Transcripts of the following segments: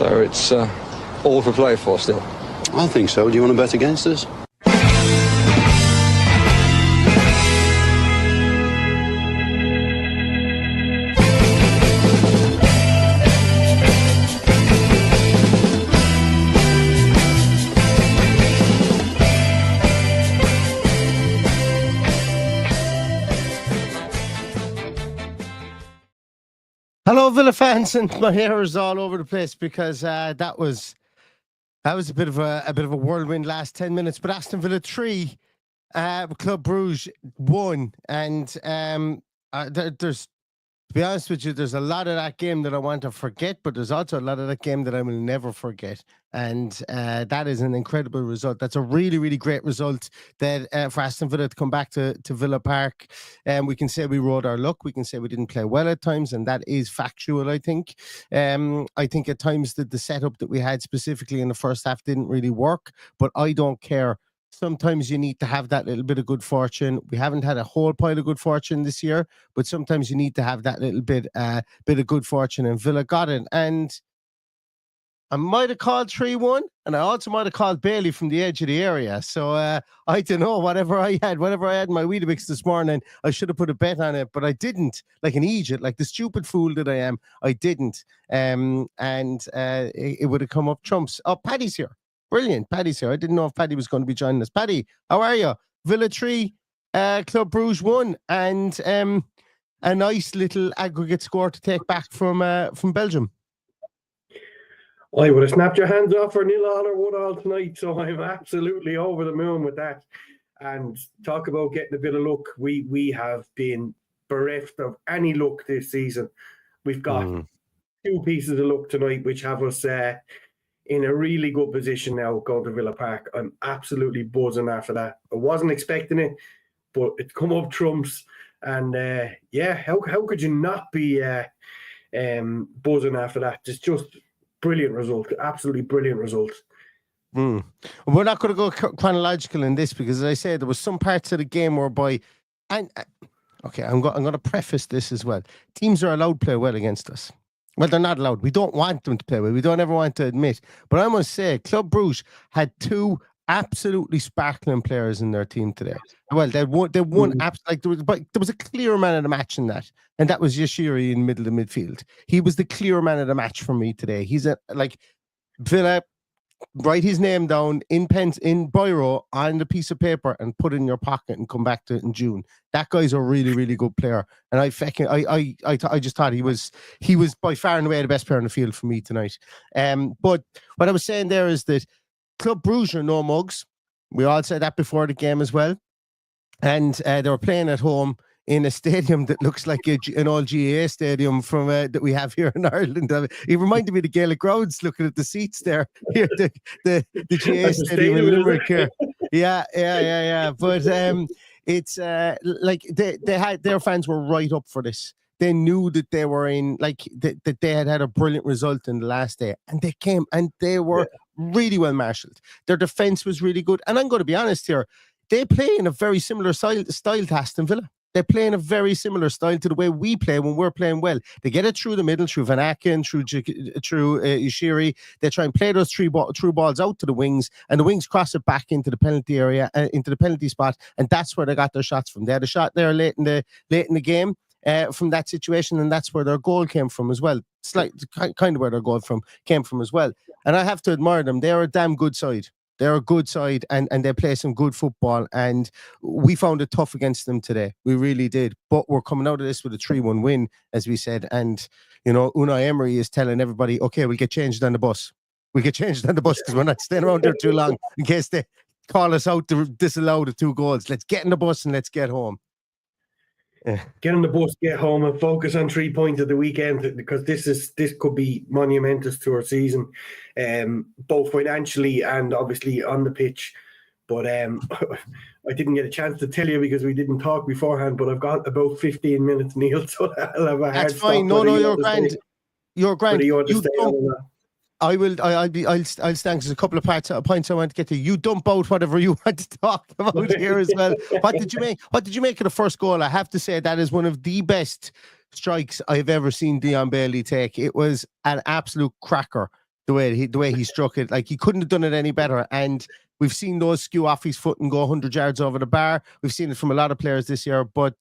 So it's all to play for still. I think so. Do you want to bet against us? Hello, Villa fans, and my hair is all over the place because that was a bit of a whirlwind last 10 minutes. But Aston Villa 3, Club Brugge 1, and there's, to be honest with you, there's a lot of that game that I want to forget, but there's also a lot of that game that I will never forget. And that is an incredible result. That's a really, really great result that for Aston Villa to come back to Villa Park. We can say we rode our luck. We can say we didn't play well at times, and that is factual, I think. I think at times that the setup that we had specifically in the first half didn't really work, but I don't care. Sometimes you need to have that little bit of good fortune. We haven't had a whole pile of good fortune this year, but sometimes you need to have that little bit of good fortune, and Villa got it. And I might have called 3-1, and I also might have called Bailey from the edge of the area. So I don't know, whatever I had in my Weetabix this morning, I should have put a bet on it, but I didn't. Like an idiot, like the stupid fool that I am, I didn't. It would have come up trumps. Oh, Paddy's here. Brilliant. Paddy's here. I didn't know if Paddy was going to be joining us. Paddy, how are you? Villa 3, Club Brugge 1, and a nice little aggregate score to take back from Belgium. I would have snapped your hands off for 0-0 or 1-1 tonight, so I'm absolutely over the moon with that. And talk about getting a bit of luck. We have been bereft of any luck this season. We've got 2 pieces of luck tonight, which have us in a really good position now going to Villa Park. I'm absolutely buzzing after that. I wasn't expecting it, but it's come up trumps. And how could you not be buzzing after that? It's just brilliant result, absolutely brilliant result. We're not going to go chronological in this because, as I said, there was some parts of the game whereby, I'm going to preface this as well. Teams are allowed to play well against us. Well, they're not allowed. We don't want them to play well. We don't ever want to admit. But I must say, Club Brugge had 2 absolutely sparkling players in their team today. Well, they won there was a clear man of the match in that, and that was Yashiri in middle of midfield. He was the clear man of the match for me today. He's Villa. Write his name down in biro on the piece of paper and put it in your pocket and come back to it in June. That guy's a really, really good player, and I just thought he was by far and away the best player on the field for me tonight. But what I was saying there is that Club Brugge are no mugs. We all said that before the game as well, and they were playing at home in a stadium that looks like an old GAA stadium from that we have here in Ireland. It reminded me of the Gaelic grounds looking at the seats there. Here, the GAA stadium in Limerick here. Yeah. But it's like they had, their fans were right up for this. They knew that they were in, that they had a brilliant result in the last day, and they came and they were really well marshalled. Their defence was really good, and I'm going to be honest here. They play in a very similar style to Aston Villa. They're playing a very similar style to the way we play when we're playing well. They get it through the middle, through Van Aken, through Ishiri. They try and play those through balls out to the wings, and the wings cross it back into the penalty area, into the penalty spot, and that's where they got their shots from. They had a shot there late in the game from that situation, and that's where their goal came from as well. It's like kind of where their goal came from as well. And I have to admire them. They are a damn good side. They're a good side, and they play some good football, and we found it tough against them today. We really did. But we're coming out of this with a 3-1 win, as we said. And, Unai Emery is telling everybody, okay, we'll get changed on the bus. We'll get changed on the bus because we're not staying around there too long in case they call us out to disallow the 2 goals. Let's get in the bus and let's get home. Get on the bus, get home, and focus on 3 points at the weekend, because this could be monumentous to our season, both financially and obviously on the pitch. But I didn't get a chance to tell you because we didn't talk beforehand. But I've got about 15 minutes, Neil, so I'll have a hard That's fine. No, you're grand. You're grand. I'll stand. There's a couple of points I want to get to. You dump out whatever you want to talk about here as well. What did you make of the first goal? I have to say that is one of the best strikes I've ever seen Dion Bailey take. It was an absolute cracker. The way he struck it, like he couldn't have done it any better. And we've seen those skew off his foot and go 100 yards over the bar. We've seen it from a lot of players this year, but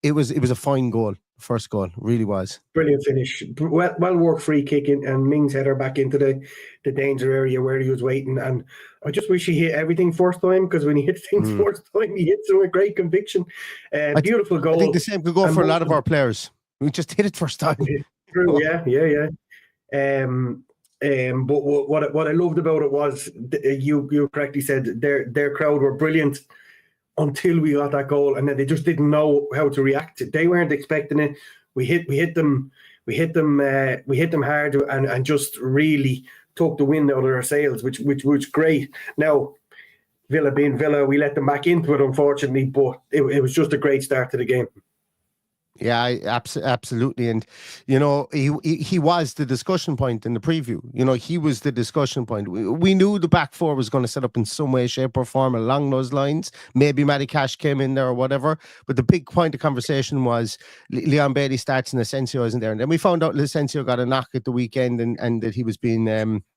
it was a fine goal. First goal, really was. Brilliant finish. Well worked free kick and Ming's header back into the danger area where he was waiting. And I just wish he hit everything first time, because when he hits things first time, he hits them with great conviction. Beautiful goal. I think the same could go for a lot of our players. We just hit it first time. True, yeah. But what I loved about it was, you correctly said, their crowd were brilliant until we got that goal, and then they just didn't know how to react. They weren't expecting it. We hit them hard, and just really took the wind out of their sails, which was great. Now, Villa being Villa, we let them back into it, unfortunately, but it was just a great start to the game. Yeah, absolutely. And, you know, he was the discussion point in the preview. You know, he was the discussion point. We knew the back four was going to set up in some way, shape or form along those lines. Maybe Matty Cash came in there or whatever. But the big point of conversation was Leon Bailey starts and Asensio isn't there. And then we found out Asensio got a knock at the weekend and that he was being,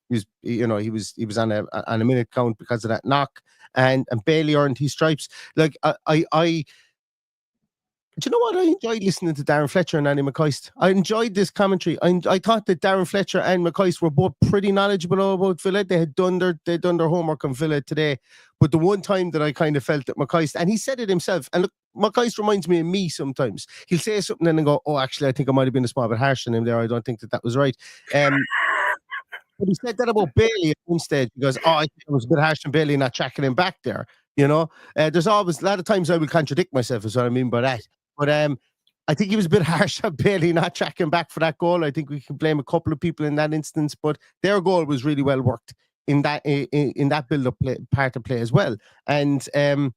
he was on a minute count because of that knock. And Bailey earned his stripes. Like, do you know what? I enjoyed listening to Darren Fletcher and Andy McCoist. I enjoyed this commentary. I thought that Darren Fletcher and McCoist were both pretty knowledgeable about Villa. They had done their homework on Villa today. But the one time that I kind of felt that McCoist, and he said it himself, and look, McCoist reminds me of me sometimes. He'll say something and then go, oh, actually, I think I might have been a small bit harsh on him there. I don't think that was right. But he said that about Bailey at one stage. He goes, oh, I think it was a bit harsh on Bailey not tracking him back there. You know, there's always a lot of times I will contradict myself, is what I mean by that. But I think he was a bit harsh on Bailey not tracking back for that goal. I think we can blame a couple of people in that instance, but their goal was really well worked in that build-up part of play as well. And I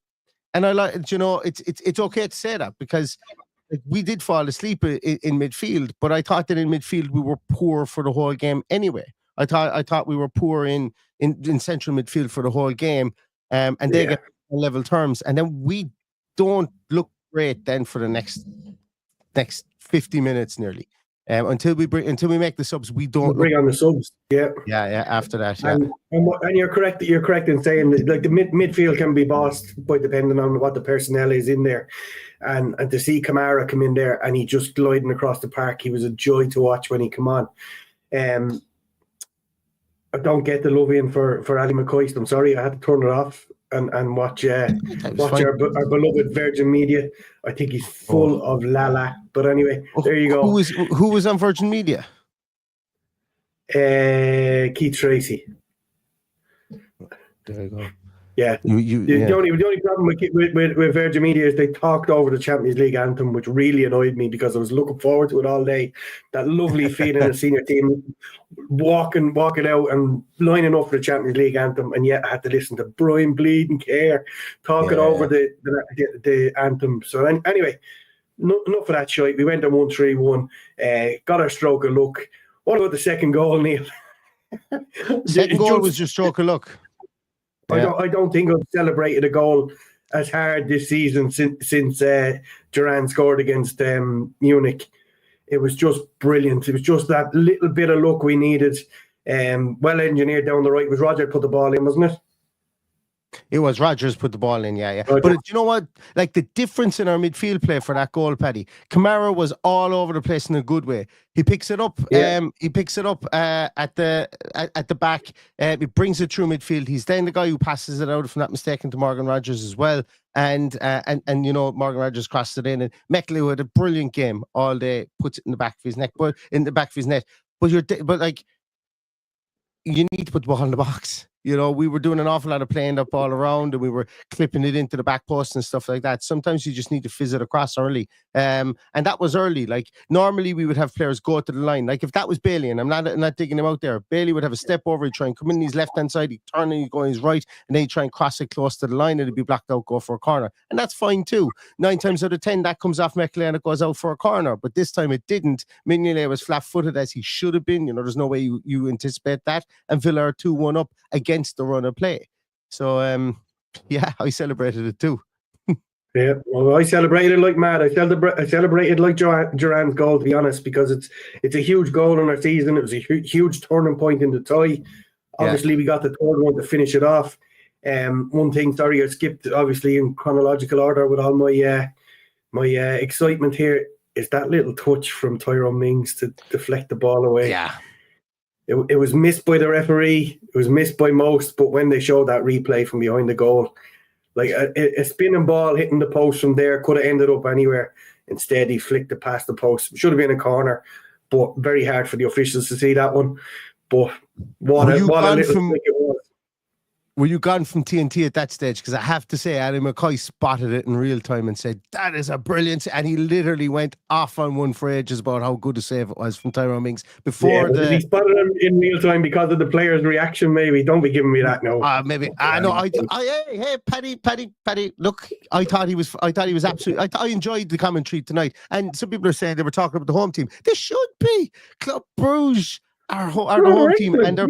like, you know, it's okay to say that, because we did fall asleep in midfield, but I thought that in midfield we were poor for the whole game anyway. I thought we were poor in central midfield for the whole game, and they get level terms, and then we don't look great then for the next 50 minutes nearly, until we make the subs. We don't bring on the subs. Yeah. After that, yeah. And you're correct. You're correct in saying that, like, the midfield can be bossed by depending on what the personnel is in there, and to see Kamara come in there and he just gliding across the park, he was a joy to watch when he come on. I don't get the love in for Ali McCoist. I'm sorry, I had to turn it off and watch our beloved Virgin Media. I think he's full of la. But anyway, there you go. Who was on Virgin Media? Keith Tracy. There you go. Yeah. The only problem with Virgin Media is they talked over the Champions League anthem, which really annoyed me, because I was looking forward to it all day. That lovely feeling of senior team walking out and lining up for the Champions League anthem, and yet I had to listen to Brian Bleeding Care talking over the anthem. So anyway, enough of that shite. We went on 1-3-1, got our stroke of luck. What about the second goal, Neil? Second goal was your stroke of luck. I don't think I've celebrated a goal as hard this season since Duran scored against Munich. It was just brilliant. It was just that little bit of luck we needed. Well engineered down the right. It was Roger put the ball in, wasn't it? It was Rodgers put the ball in, yeah. But do you know what? Like, the difference in our midfield play for that goal, Paddy, Kamara was all over the place in a good way. He picks it up. He picks it up at the back. He brings it through midfield. He's then the guy who passes it out, if I'm not mistaken, to Morgan Rodgers as well. And you know, Morgan Rodgers crossed it in, and Meckley, who had a brilliant game all day, puts it in the back of his net, but in the back of his net. But like, you need to put the ball in the box. You know, we were doing an awful lot of playing up all around, and we were clipping it into the back post and stuff like that. Sometimes you just need to fizz it across early. And that was early. Like, normally we would have players go to the line. Like, if that was Bailey, and I'm not digging him out there, Bailey would have a step over, he'd try and come in his left-hand side, he'd turn and he'd go on his right, and then he'd try and cross it close to the line, and it'd be blocked out, go for a corner. And that's fine too. 9 times out of 10, that comes off Meckley and it goes out for a corner. But this time it didn't. Mignolet was flat-footed as he should have been. You know, there's no way you anticipate that. And Villa are 2-1 up against the run of play. So, I celebrated it too. Yeah, well, I celebrated like mad. I celebrated like Duran's goal, to be honest, because it's a huge goal in our season. It was a huge turning point in the tie. Obviously, we got the third one to finish it off. One thing, sorry, I skipped, obviously, in chronological order with all my excitement here, is that little touch from Tyrone Mings to deflect the ball away. Yeah. It was missed by the referee. It was missed by most, but when they showed that replay from behind the goal, like a spinning ball hitting the post from there could have ended up anywhere. Instead, he flicked it past the post. Should have been a corner, but very hard for the officials to see that one. But what a little flick it was. Were you gone from TNT at that stage? Because I have to say, Adam McCoy spotted it in real time and said, that is a brilliant... And he literally went off on one for ages about how good a save it was from Tyrone Mings. Before he spotted him in real time because of the player's reaction, maybe. Don't be giving me that, no. Maybe. No, hey, Paddy, look, I thought he was absolutely... I enjoyed the commentary tonight. And some people are saying they were talking about the home team. They should be. Club Bruges... Our home team, and they're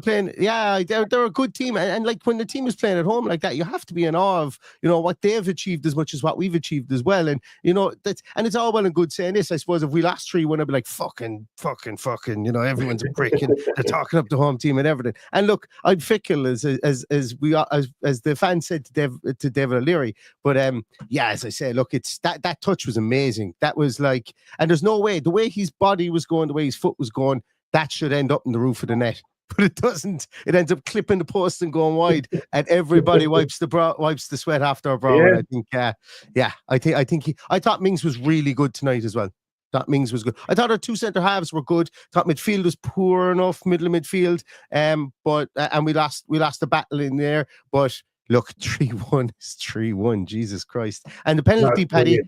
playing. Yeah, they're a good team, and like when the team is playing at home like that, you have to be in awe of what they've achieved as much as what we've achieved as well. And it's all well and good saying this. I suppose if we lost 3-1, I'd be like fucking. Everyone's a prick, and they're talking up the home team and everything. And look, I'm fickle as the fan said to David O'Leary, but as I say, look, it's that touch was amazing. That was like, and there's no way the way his body was going, the way his foot was going. That should end up in the roof of the net, but it doesn't. It ends up clipping the post and going wide, and everybody wipes the sweat off their brow. Yeah. And I thought Mings was really good tonight as well. Thought Mings was good. I thought our two centre halves were good. Thought midfield was poor enough, middle of midfield. But we lost the battle in there. But look, 3-1 is 3-1. Jesus Christ! And the penalty, Paddy,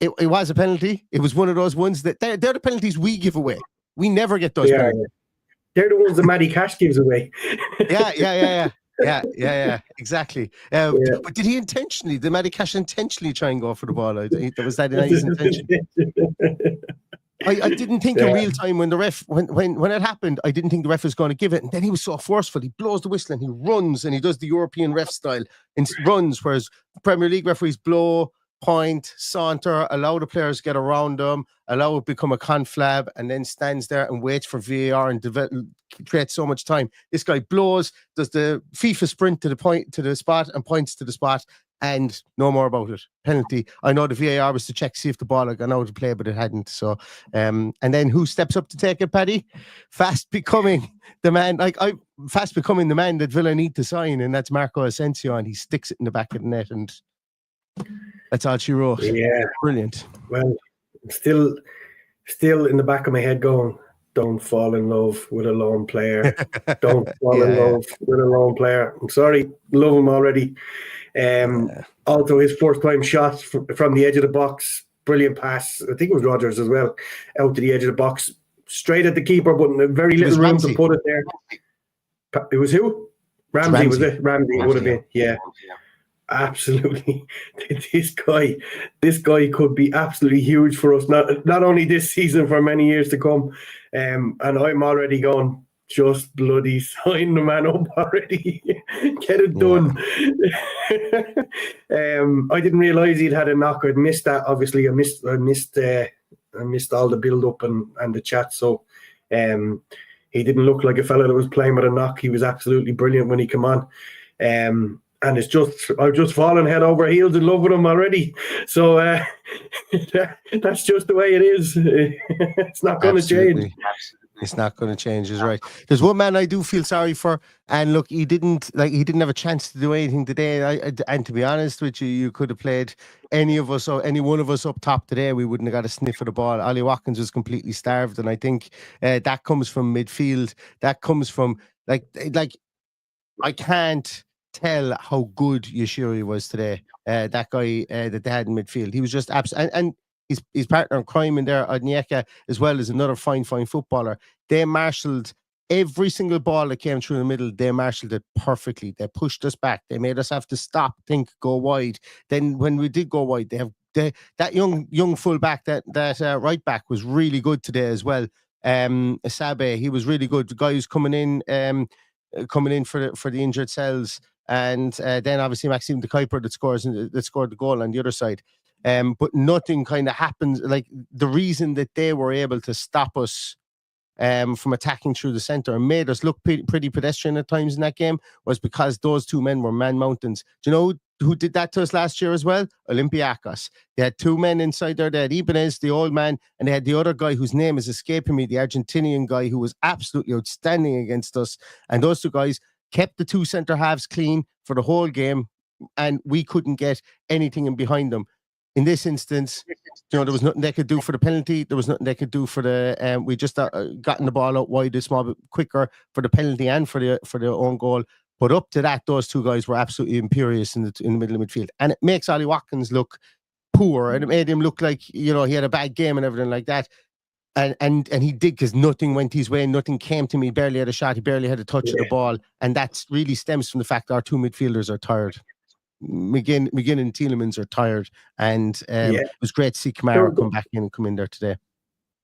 it was a penalty. It was one of those ones that they're the penalties we give away. We never get those penalties. They're the ones that Matty Cash gives away. Yeah, exactly. But did he intentionally? Did Matty Cash intentionally try and go for the ball? Was that his intention? I didn't think in real time when the ref when it happened, I didn't think the ref was going to give it, and then he was so forceful. He blows the whistle and he runs and he does the European ref style and runs, whereas Premier League referees blow, point, saunter, allow the players to get around them, allow it become a conflab, and then stands there and waits for VAR and creates so much time. This guy blows, does the FIFA sprint to the spot and points to the spot, and no more about it. Penalty. I know the VAR was to check to see if the ball had gone out of play, but it hadn't. So, and then who steps up to take it, Paddy? Fast becoming the man that Villa need to sign, and that's Marco Asensio, and he sticks it in the back of the net, and that's all she wrote. Yeah. Brilliant. Well, still in the back of my head going, don't fall in love with a lone player. Don't fall in love with a lone player. I'm sorry, love him already. Also, his first time shot from the edge of the box, brilliant pass. I think it was Rodgers as well, out to the edge of the box, straight at the keeper, but very little room to put it there. It was who? Ramsey. Was it? Ramsey would have been. Yeah. Absolutely. This guy could be absolutely huge for us, not only this season, for many years to come. And I'm already going, just bloody sign the man up already. Get it done. I didn't realise he'd had a knock. I'd missed that, obviously. I missed all the build up and the chat. So he didn't look like a fella that was playing with a knock. He was absolutely brilliant when he came on. And I've just fallen head over heels in love with him already. So that's just the way it is. It's not going to change. It's not going to change, is right. There's one man I do feel sorry for, and look, he didn't have a chance to do anything today. And to be honest with you, you could have played any one of us up top today. We wouldn't have got a sniff of the ball. Ollie Watkins was completely starved, and I think that comes from midfield. That comes from like I can't tell how good Yashiri was today. That guy that they had in midfield, he was just absolutely, and his partner in crime in there, Onyeka, as well, as another fine footballer. They marshalled every single ball that came through the middle. They marshalled it perfectly. They pushed us back. They made us have to stop, think, go wide. Then when we did go wide, that young full back, that right back was really good today as well. Sabe, he was really good. The guy who's coming in for the injured cells. and then obviously Maxime de Kuyper that scored the goal on the other side. But nothing kind of happens. Like, the reason that they were able to stop us from attacking through the centre and made us look pretty pedestrian at times in that game was because those two men were man mountains. Do you know who did that to us last year as well? Olympiacos. They had two men inside there. They had Ibanez, the old man, and they had the other guy whose name is escaping me, the Argentinian guy who was absolutely outstanding against us. And those two guys kept the two centre halves clean for the whole game, and we couldn't get anything in behind them. In this instance, you know, there was nothing they could do for the penalty. There was nothing they could do for the. We just gotten the ball out wide a small bit quicker for the penalty and for the own goal. But up to that, those two guys were absolutely imperious in the middle of midfield, and it makes Ollie Watkins look poor, and it made him look like, you know, he had a bad game and everything like that. And he did, because nothing went his way, nothing came to me. He barely had a shot. He barely had a touch of the ball, and that really stems from the fact that our two midfielders are tired. McGinn and Tielemans are tired, and it was great to see Kamara come back in and come in there today.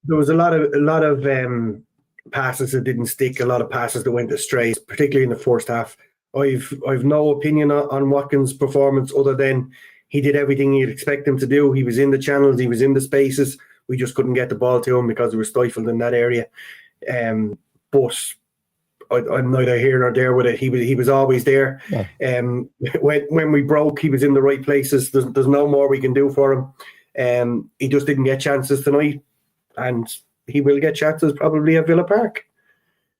There was a lot of passes that didn't stick, a lot of passes that went astray, particularly in the first half. I've no opinion on Watkins' performance other than he did everything you'd expect him to do. He was in the channels, he was in the spaces. We just couldn't get the ball to him because we were stifled in that area. But I'm neither here nor there with it. He was always there. Yeah. When we broke, he was in the right places. There's no more we can do for him. He just didn't get chances tonight, and he will get chances probably at Villa Park.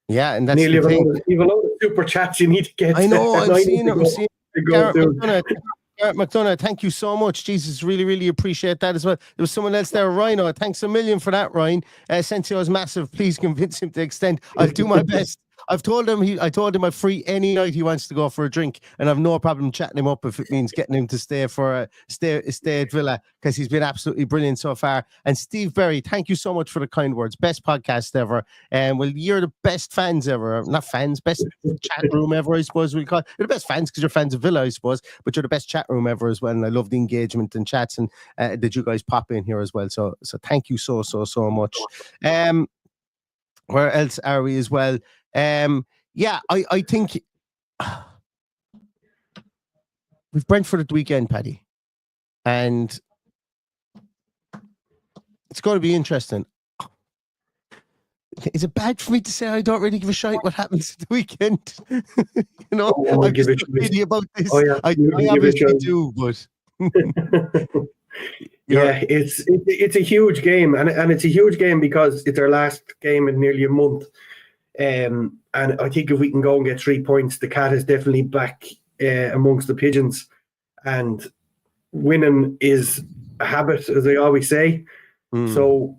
Yeah, and that's nearly the thing. Even though the super chats you need to get. I know. I'm seeing it. Garrett McDonough, thank you so much. Jesus, really, really appreciate that as well. There was someone else there, Rhino. Thanks a million for that, Ryan. Sensio is massive. Please convince him to extend. I'll do my best. I told him I'm free any night he wants to go for a drink, and I've no problem chatting him up if it means getting him to stay at Villa, because he's been absolutely brilliant so far. And Steve Berry, thank you so much for the kind words. Best podcast ever. And well, you're the best fans ever. Not fans, best chat room ever, I suppose we'll call it. You're the best fans because you're fans of Villa, I suppose, but you're the best chat room ever as well. And I love the engagement and chats, and that you guys pop in here as well. So thank you so much. Where else are we as well? I think we've Brentford at the weekend, Paddy, and it's going to be interesting. Is it bad for me to say I don't really give a shite what happens at the weekend? You know, I'm just really about this. I obviously do, but yeah, it's a huge game, and it's a huge game because it's our last game in nearly a month. And I think if we can go and get 3 points, the cat is definitely back amongst the pigeons. And winning is a habit, as I always say. So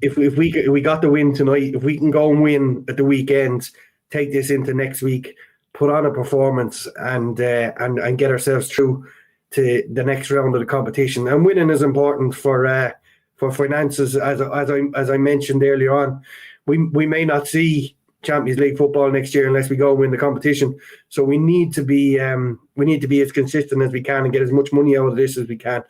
if we got the win tonight, if we can go and win at the weekend, take this into next week, put on a performance, and get ourselves through to the next round of the competition. And winning is important for finances, as I mentioned earlier on. We may not see Champions League football next year unless we go and win the competition. So we need to be as consistent as we can and get as much money out of this as we can.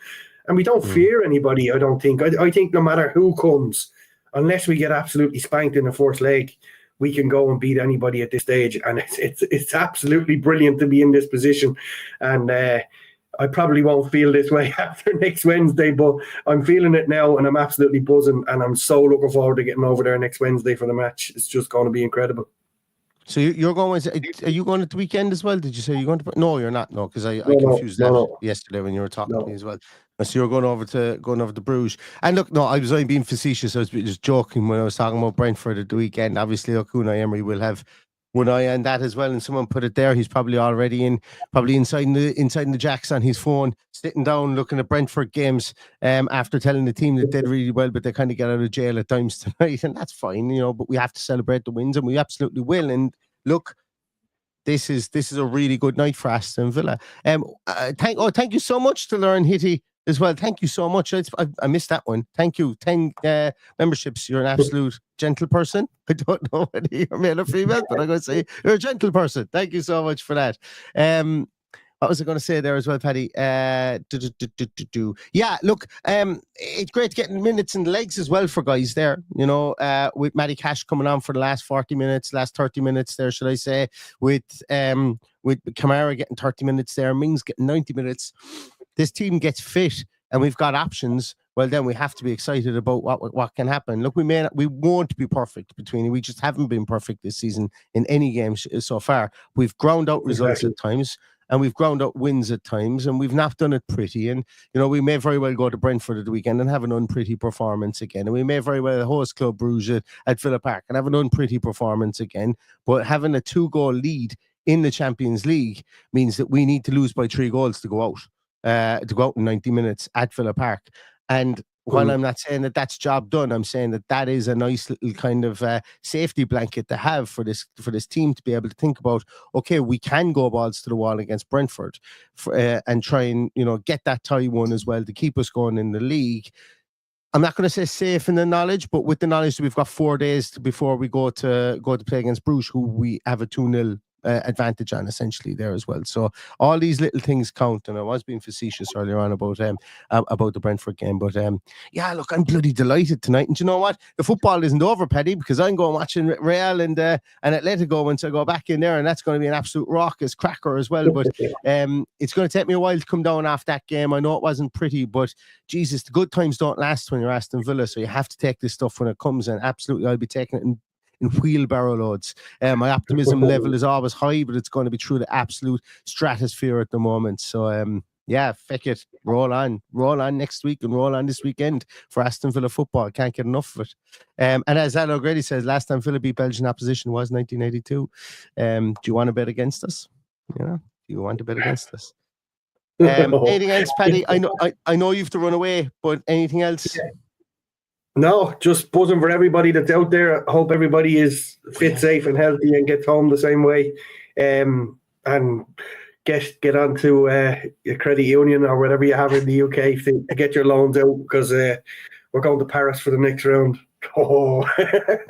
And we don't fear anybody, I don't think. I think no matter who comes, unless we get absolutely spanked in the first leg, we can go and beat anybody at this stage. And it's absolutely brilliant to be in this position. And I probably won't feel this way after next Wednesday, but I'm feeling it now, and I'm absolutely buzzing, and I'm so looking forward to getting over there next Wednesday for the match. It's just going to be incredible. So you're going? Are you going at the weekend as well? Did you say you're going to? No, you're not. No, because I confused that yesterday when you were talking to me as well. So you're going over to Bruges. And look, no, I was only being facetious. I was just joking when I was talking about Brentford at the weekend. Obviously, Unai Emery will have one eye on that as well, and someone put it there. He's probably already inside the jacks on his phone, sitting down looking at Brentford games after telling the team that they did really well, but they kind of get out of jail at times tonight, and that's fine, you know. But we have to celebrate the wins, and we absolutely will. And look, this is a really good night for Aston Villa. Thank you so much to Lauren Hitty as well. Thank you so much. I missed that one. Thank you. 10 memberships. You're an absolute gentle person. I don't know whether you're male or female, but I'm going to say you're a gentle person. Thank you so much for that. What was I going to say there as well, Paddy? Yeah, look, it's great to get minutes in the legs as well for guys there, you know, with Matty Cash coming on for the last 40 minutes, last 30 minutes there, should I say, with Kamara getting 30 minutes there, Mings getting 90 minutes. This team gets fit and we've got options. Well, then we have to be excited about what can happen. Look, we won't be perfect between. We just haven't been perfect this season in any game so far. We've ground out results at times, and we've ground out wins at times, and we've not done it pretty. And you know, we may very well go to Brentford at the weekend and have an unpretty performance again, and we may very well host Club Brugge at Villa Park and have an unpretty performance again. But having a 2-goal lead in the Champions League means that we need to lose by 3 goals to go out in 90 minutes at Villa Park. And while I'm not saying that that's job done, I'm saying that that is a nice little kind of safety blanket to have for this team to be able to think about, okay, we can go balls to the wall against Brentford and try and, you know, get that tie one as well to keep us going in the league. I'm not going to say safe in the knowledge, but with the knowledge that we've got 4 days before we go to play against Bruges, who we have a 2-0 advantage on essentially there as well. So all these little things count, and I was being facetious earlier on about the Brentford game, but yeah, look, I'm bloody delighted tonight. And you know what, the football isn't over, Paddy, because I'm going watching Real and Atletico once I go back in there, and that's going to be an absolute raucous cracker as well. But it's going to take me a while to come down off that game. I know it wasn't pretty, but Jesus, the good times don't last when you're Aston Villa, so you have to take this stuff when it comes, and absolutely I'll be taking it in wheelbarrow loads. My optimism level is always high, but it's going to be through the absolute stratosphere at the moment. So yeah, feck it, roll on next week and roll on this weekend for Aston Villa football. Can't get enough of it. And as Al O'Grady says, last time Villa beat Belgian opposition was 1982. Do you want to bet against us? You know, do you want to bet against us? Anything else, Paddy? I know you have to run away, but anything else? No, just buzzing for everybody that's out there. I hope everybody is fit, safe and healthy and gets home the same way. And get onto your credit union or whatever you have in the UK to get your loans out, because we're going to Paris for the next round. Oh,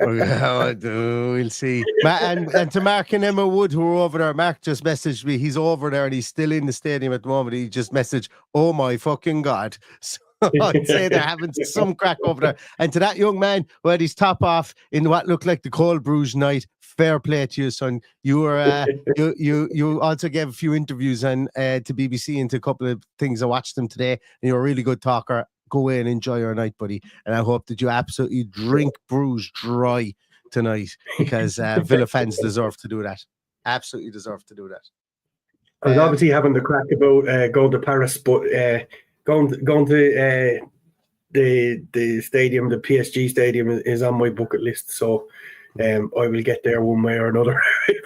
we'll see. And to Mark and Emma Wood, who are over there, Mark just messaged me. He's over there and he's still in the stadium at the moment. He just messaged, "Oh my fucking God." So I'd say they're having some crack over there. And to that young man who had his top off in what looked like the cold Bruges night, fair play to you, son. You were you also gave a few interviews to BBC and to a couple of things. I watched them today, and you're a really good talker. Go away and enjoy your night, buddy. And I hope that you absolutely drink Bruges dry tonight, because Villa fans deserve to do that. Absolutely deserve to do that. I was obviously having the crack about going to Paris, but going to the stadium, the PSG stadium, is on my bucket list. So I will get there one way or another.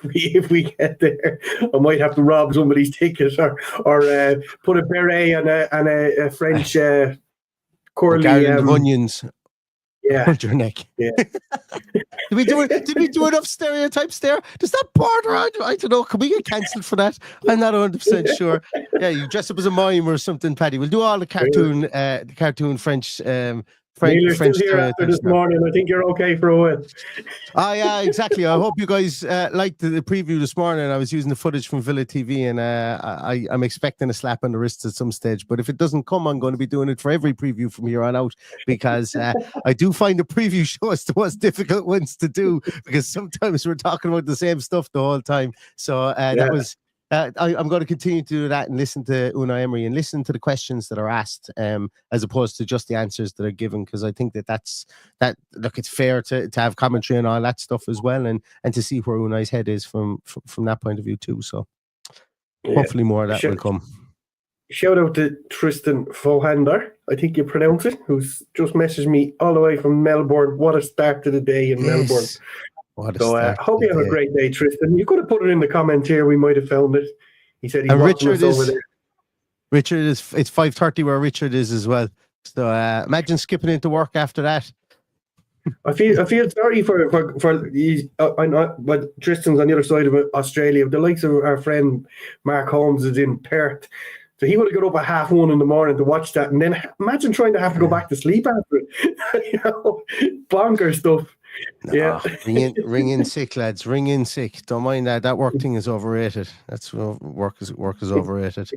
if we get there, I might have to rob somebody's ticket or put a beret and a French curly onions. Yeah, hold your neck. Yeah. Did we do enough stereotypes there? Does that border on? I don't know. Can we get cancelled for that? I'm not 100% sure. Yeah, you dress up as a mime or something, Paddy. We'll do all the cartoon French. You're still here after this morning. I think you're okay for a while. Yeah, exactly. I hope you guys liked the preview this morning. I was using the footage from Villa TV, and I'm expecting a slap on the wrist at some stage. But if it doesn't come, I'm going to be doing it for every preview from here on out, because I do find the preview shows the most difficult ones to do, because sometimes we're talking about the same stuff the whole time. So that was. I'm going to continue to do that and listen to Unai Emery and listen to the questions that are asked, as opposed to just the answers that are given, because I think that's look, it's fair to have commentary and all that stuff as well, and to see where Unai's head is from that point of view too. So hopefully more of that will come. Shout out to Tristan Fohander, I think you pronounce it, who's just messaged me all the way from Melbourne. What a start to the day in Melbourne. So I hope you have a great day, Tristan. You could have put it in the comments here. We might have found it. He said he's watching us over there. Richard is. It's 5:30 where Richard is as well. So imagine skipping into work after that. I feel sorry for these. But Tristan's on the other side of Australia. The likes of our friend Mark Holmes is in Perth. So he would have got up at 1:30 in the morning to watch that, and then imagine trying to have to go back to sleep after it. Bonker stuff. Yeah. Ring in sick, lads. Ring in sick. Don't mind that. That work thing is overrated. That's work is overrated.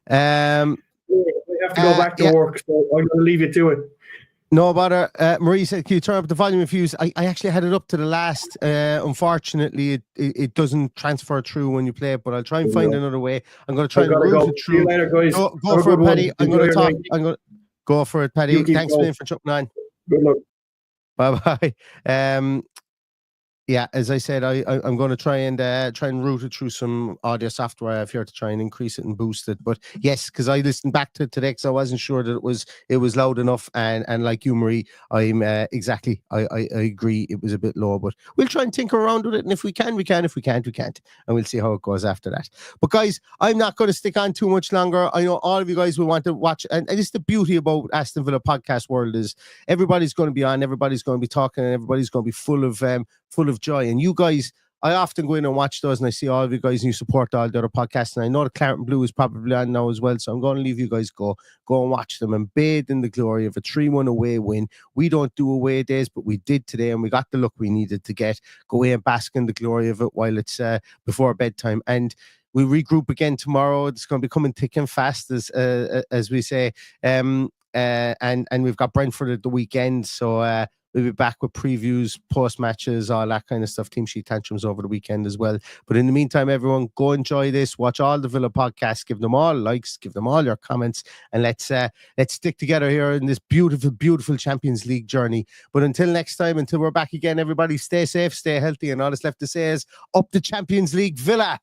I have to go back to work, so I'm going to leave you to it. No bother. Marie said, can you turn up the volume of views? I actually had it up to the last. Unfortunately, it doesn't transfer through when you play it, but I'll try and find another way. I'm going to try and route it through. See you later, guys. Go for it, Paddy. I'm going to talk. I'm going to go for it, Paddy. Thanks a million for jumping on. Good luck. Bye-bye. Yeah, as I said, I'm going to try and route it through some audio software I have here to try and increase it and boost it. But yes, because I listened back to it today because I wasn't sure that it was loud enough. And like you, Marie, I'm exactly. I agree it was a bit low, but we'll try and tinker around with it. And if we can, we can. If we can't, we can't. And we'll see how it goes after that. But guys, I'm not going to stick on too much longer. I know all of you guys will want to watch, and it's the beauty about Aston Villa podcast world is everybody's going to be on, everybody's going to be talking, and everybody's going to be full of joy. And you guys, I often go in and watch those, and I see all of you guys and you support all the other podcasts. And I know the Claret and Blue is probably on now as well, so I'm going to leave you guys go and watch them and bathe in the glory of a 3-1 away win. We don't do away days, but we did today, and we got the look we needed to get. Go away and bask in the glory of it while it's before bedtime. And we regroup again tomorrow. It's going to be coming thick and fast, as we say. And we've got Brentford at the weekend, so we'll be back with previews, post matches, all that kind of stuff, team sheet tantrums over the weekend as well. But in the meantime, everyone, go enjoy this, watch all the Villa podcasts, give them all likes, give them all your comments, and let's stick together here in this beautiful, beautiful Champions League journey. But until next time, until we're back again, everybody stay safe, stay healthy, and all that's left to say is up the Champions League, Villa.